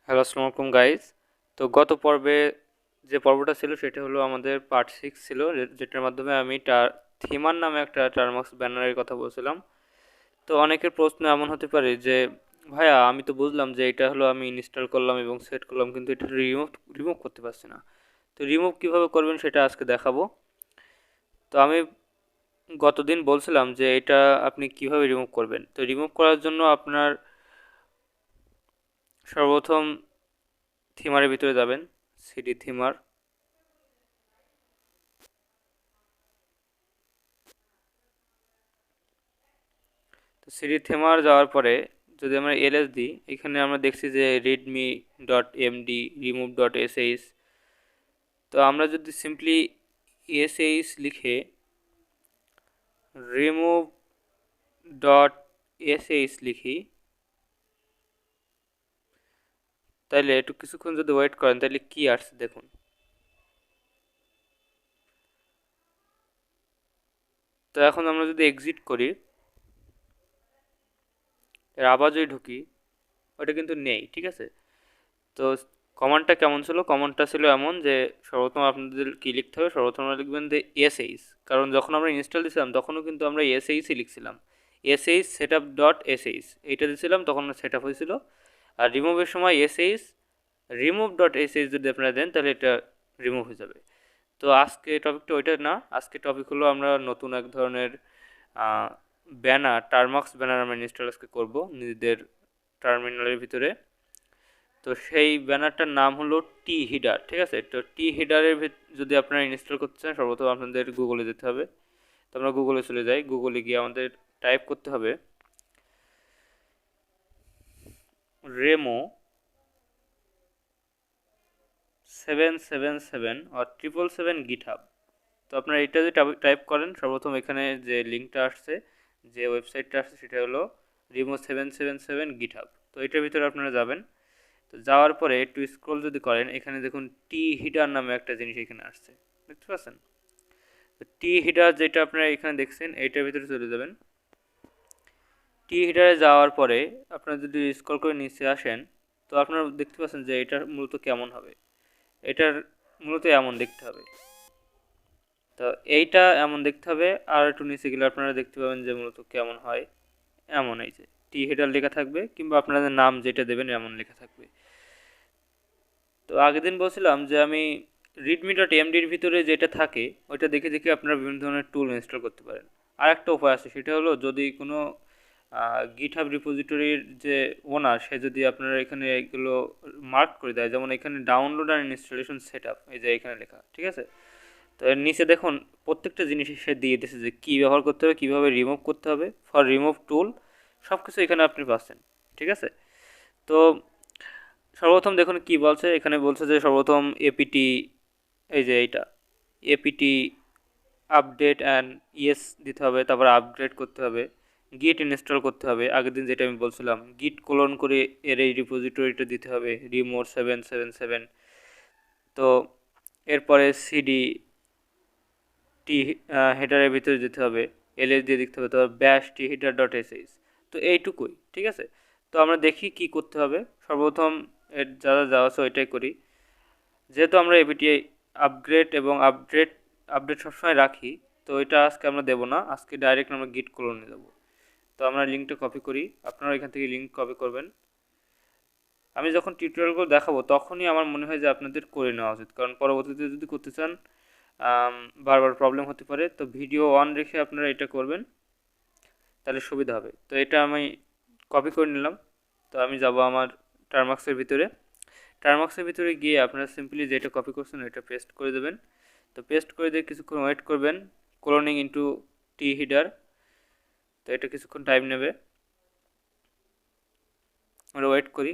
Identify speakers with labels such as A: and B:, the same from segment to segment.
A: Hello, আসসালামু আলাইকুম guys. তো গত পর্বে যে পর্বটা ছিল সেটা হলো আমাদের পার্ট 6 ছিল, যেটার মাধ্যমে আমি থিমার নামে একটা টার্মাক্স ব্যানারের কথা বলছিলাম। তো অনেকের প্রশ্ন এমন হতে পারে যে ভাইয়া, আমি তো বুঝলাম যে এটা হলো আমি ইনস্টল করলাম এবং সেট করলাম, কিন্তু এটা রিমুভ রিমুভ করতে পারছি না। তো রিমুভ কিভাবে করবেন সেটা আজকে দেখাবো। তো আমি গতদিন বলছিলাম যে এটা আপনি কিভাবে রিমুভ করবেন। তো রিমুভ করার জন্য আপনার সর্বপ্রথম থিমারের ভিতরে যাবেন, সিডি থিমার। তো সিডি থেমার যাওয়ার পরে যদি আমরা এলএস দিই, এখানে আমরা দেখছি যে Redmi dot MD, remove dot SH. তো আমরা যদি সিম্পলি এসএইচ লিখে রিমুভ ডট এসএইচ লিখি, তাহলে একটু কিছুক্ষণ যদি ওয়েট করেন তাহলে কি আসছে দেখুন। তো এখন আমরা যদি এক্সিট করি, এর আবার যদি ঢুকি, ওটা কিন্তু নেই, ঠিক আছে। তো কমান্ডটা কেমন ছিল? কমান্ডটা ছিল এমন যে সর্বপ্রথম আপনাদের কি লিখতে হবে, সর্বপ্রথম আমরা লিখবেন যে এসএইচ, কারণ যখন আমরা ইনস্টল দিয়েছিলাম তখনও কিন্তু আমরা এসএইচই লিখছিলাম। SH set up dot SH এইটা দিয়েছিলাম, তখন সেট আপ হয়েছিল। আর রিমুভের সময় এসএইচ রিমুভ ডট এসএইচ যদি আপনারা দেন তাহলে এটা রিমুভ হয়ে যাবে। তো আজকে টপিকটা ওইটা না, আজকে টপিক হলো আমরা নতুন এক ধরনের ব্যানার, টার্মাক্স ব্যানার আমরা ইনস্টল আজকে করবো নিজেদের টার্মিনালের ভিতরে। তো সেই ব্যানারটার নাম হলো টি হিডার, ঠিক আছে। তো টি হিডারের যদি আপনারা ইনস্টল করতে চান, সর্বপ্রথম আপনাদের গুগলে যেতে হবে। তো আমরা গুগলে চলে যাই, গুগলে গিয়ে আমাদের টাইপ করতে হবে রেমো 777 আর 777 গিটহাব। তো আপনারা এটা যদি টাইপ করেন, সর্বপ্রথম এখানে যে লিঙ্কটা আসছে, যে ওয়েবসাইটটা আসছে, সেটা হলো রেমো 777 গিটহাব। তো এটার ভিতরে আপনারা যাবেন। তো যাওয়ার পরে একটু স্ক্রল যদি করেন, এখানে দেখুন টি হিটার নামে একটা জিনিস এখানে আসছে, দেখতে পাচ্ছেন? তো টি হিটার যেটা আপনারা এখানে দেখছেন, এইটার ভিতরে চলে যাবেন। টি হিটারে যাওয়ার পরে আপনারা যদি স্ক্রল করে নিচে আসেন, তো আপনারা দেখতে পাচ্ছেন যে এটা মূলত কেমন হবে। এটার মূলত এমন দেখতে হবে। তো এইটা এমন দেখতে হবে, আর একটু নিচে গেলে আপনারা দেখতে পাবেন যে মূলত কেমন হয়। এমন এই যে টি হিটার লেখা থাকবে, কিংবা আপনাদের নাম যেটা দেবেন এমন লেখা থাকবে। তো আগের দিন বলছিলাম যে আমি রিডমি ডট এমডির ভিতরে যেটা থাকে ওইটা দেখে দেখে আপনারা বিভিন্ন ধরনের টুল ইনস্টল করতে পারেন। আর একটা উপায় আছে, সেটা হলো যদি কোনো গিটহাব রিপোজিটরির যে ওনার, সে যদি আপনারা এখানে এগুলো মার্ক করে দেয়, যেমন এখানে download and installation set up, এই যে এখানে লেখা, ঠিক আছে। তো এর নিচে দেখুন প্রত্যেকটা জিনিস সে দিয়ে দিয়েছে যে কী ব্যবহার করতে হবে, কীভাবে রিমুভ করতে হবে, ফর রিমুভ টুল, সব কিছু এখানে আপনি পাচ্ছেন, ঠিক আছে। তো সর্বপ্রথম দেখুন কি বলছে, এখানে বলছে যে সর্বপ্রথম এপিটি, এই যে এইটা এপিটি আপডেট অ্যান্ড ইয়েস দিতে হবে, তারপর আপগ্রেড করতে হবে, গিট ইনস্টল করতে হবে, আগের দিন যেটা আমি বলছিলাম গিট কোলন করে এর এই রিপোজিটরিটা দিতে হবে, রিমোট 777। তো এরপরে সিডি টি হেডারের ভিতরে যেতে হবে, এলএস দিয়ে দেখতে হবে, তারপর ব্যাশ টি হেডার ডট এসএইচ। তো এইটুকুই, ঠিক আছে। তো আমরা দেখি কি করতে হবে। সর্বপ্রথম এর যা যা যাওয়া আছে ওইটাই করি। যেহেতু আমরা এপিটি আপগ্রেড এবং আপডেট সবসময় রাখি, তো এটা আজকে আমরা দেবো না, আজকে ডাইরেক্ট আমরা গিট ক্লোনে দেবো। তো আমরা লিঙ্কটা কপি করি, আপনারা এখান থেকে লিঙ্ক কপি করবেন। আমি যখন টিউটোরিয়ালগুলো দেখাবো তখনই আমার মনে হয় যে আপনাদের করে নেওয়া উচিত, কারণ পরবর্তীতে যদি করতে চান বারবার প্রবলেম হতে পারে। তো ভিডিও অন রেখে আপনারা এটা করবেন, তাহলে সুবিধা হবে। তো এটা আমি কপি করে নিলাম। তো আমি যাব আমার টার্মাক্সের ভিতরে। টার্মাক্সের ভিতরে গিয়ে আপনারা সিম্পলি যেটা কপি করছেন এটা পেস্ট করে দেবেন। তো পেস্ট করে দিয়ে কিছুক্ষণ ওয়েট করবেন, ক্লোনিং ইনটু টি হিডার। তো এটা কিছুক্ষণ টাইম নেবে, আমরা ওয়েট করি।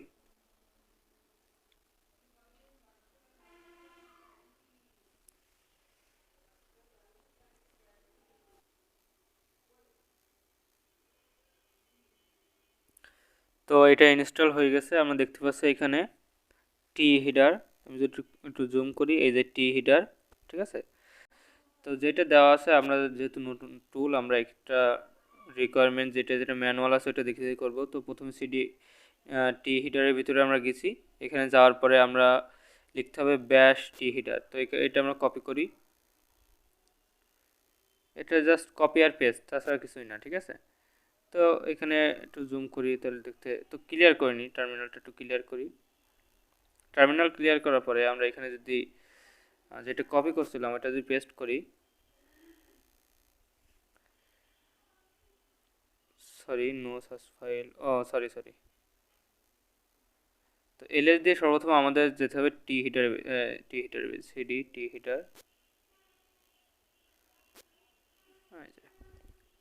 A: তো এটা ইনস্টল হয়ে গেছে, আমরা দেখতে পাচ্ছি এখানে টি হিডার। আমি যদি একটু জুম করি, এই যে টি হিডার, ঠিক আছে। তো যেটা দেওয়া আছে, আমরা যেহেতু নতুন টুল, আমরা একটা রিকোয়ারমেন্ট যেটা যেটা ম্যানুয়াল আছে ওটা দেখে দেখে করবো। তো প্রথমে সিডি টি হিটারের ভিতরে আমরা গেছি। এখানে যাওয়ার পরে আমরা লিখতে হবে ব্যাশ টি হিটার। তো এটা আমরা কপি করি, এটা জাস্ট কপি আর পেস্ট, তাছাড়া কিছুই না, ঠিক আছে। তো এখানে একটু জুম করি, তাহলে দেখতে তো ক্লিয়ার করে নিই, টার্মিনালটা একটু ক্লিয়ার করি। টার্মিনাল ক্লিয়ার করার পরে আমরা এখানে যদি যেটা কপি করছিলাম এটা যদি পেস্ট করি, সরি নো সাচ ফাইল, ও সরি সরি। তো এলএস দিয়ে সর্বপ্রথম আমাদের যেতে হবে টি হিটার সিডি টি হিটার।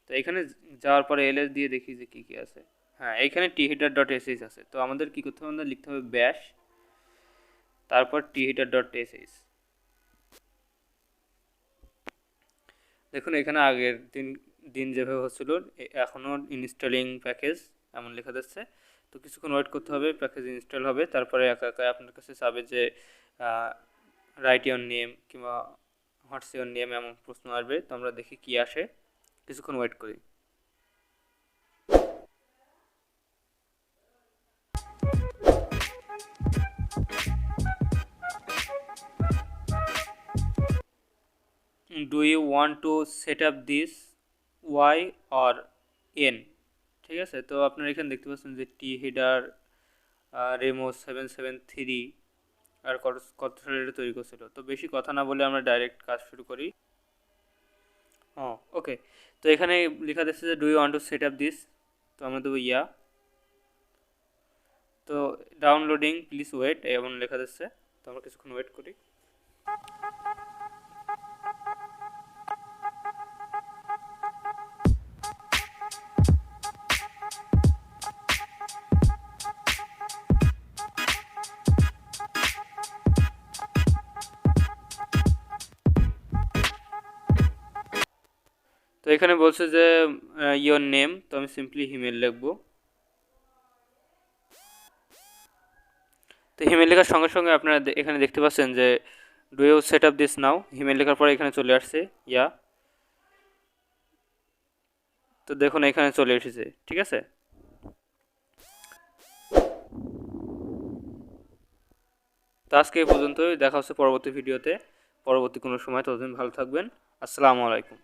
A: তো এখানে যাওয়ার পরে এলএস দিয়ে দেখি যে কী কী আছে। হ্যাঁ, এখানে টি হিটার ডট এসএইচ আছে। তো আমাদের কী করতে হবে, আমাদের লিখতে হবে ব্যাশ, তারপর টি হিটার ডট এসএইচ। দেখুন এখানে আগের দিন দিন যেভাবে হচ্ছিল এখনও ইনস্টলিং প্যাকেজ এমন লেখা যাচ্ছে। তো কিছুক্ষণ ওয়েট করতে হবে, প্যাকেজ ইনস্টল হবে, তারপরে একা একা আপনার কাছে চাবে যে রাইট ইওর নেম কিংবা হোয়াটস ইওর নেম এমন প্রশ্ন আসবে। তো আমরা দেখি কি আসে, কিছুক্ষণ ওয়েট করি। Do you want to set up this Y or N, ঠিক আছে। তো আপনারা এখানে দেখতে পাচ্ছেন যে টি হিডার রেমো 773 আর কত সালে এটা তৈরি করছিল। তো বেশি কথা না বলে আমরা ডাইরেক্ট কাজ শুরু করি। ওকে। তো এখানে লেখা যাচ্ছে যে do you want to set up this, তো আমরা দেবো ইয়া। তো ডাউনলোডিং প্লিজ ওয়েট এমন লেখা যাচ্ছে। তো আমরা কিছুক্ষণ ওয়েট করি। তো এখানে বলছে যে ইয়োর নেম, তো আমি সিম্পলি হিমেল লিখবো। তো হিমেল লেখার সঙ্গে সঙ্গে আপনারা এখানে দেখতে পাচ্ছেন যে do you set up this now, Himel লেখার পরে এখানে চলে আসছে ইয়া। তো দেখুন এখানে চলে এসেছে, ঠিক আছে। তো আজকে এই পর্যন্তই, দেখা হচ্ছে পরবর্তী ভিডিওতে পরবর্তী কোনো সময়। ততদিন ভালো থাকবেন। আসসালামু আলাইকুম।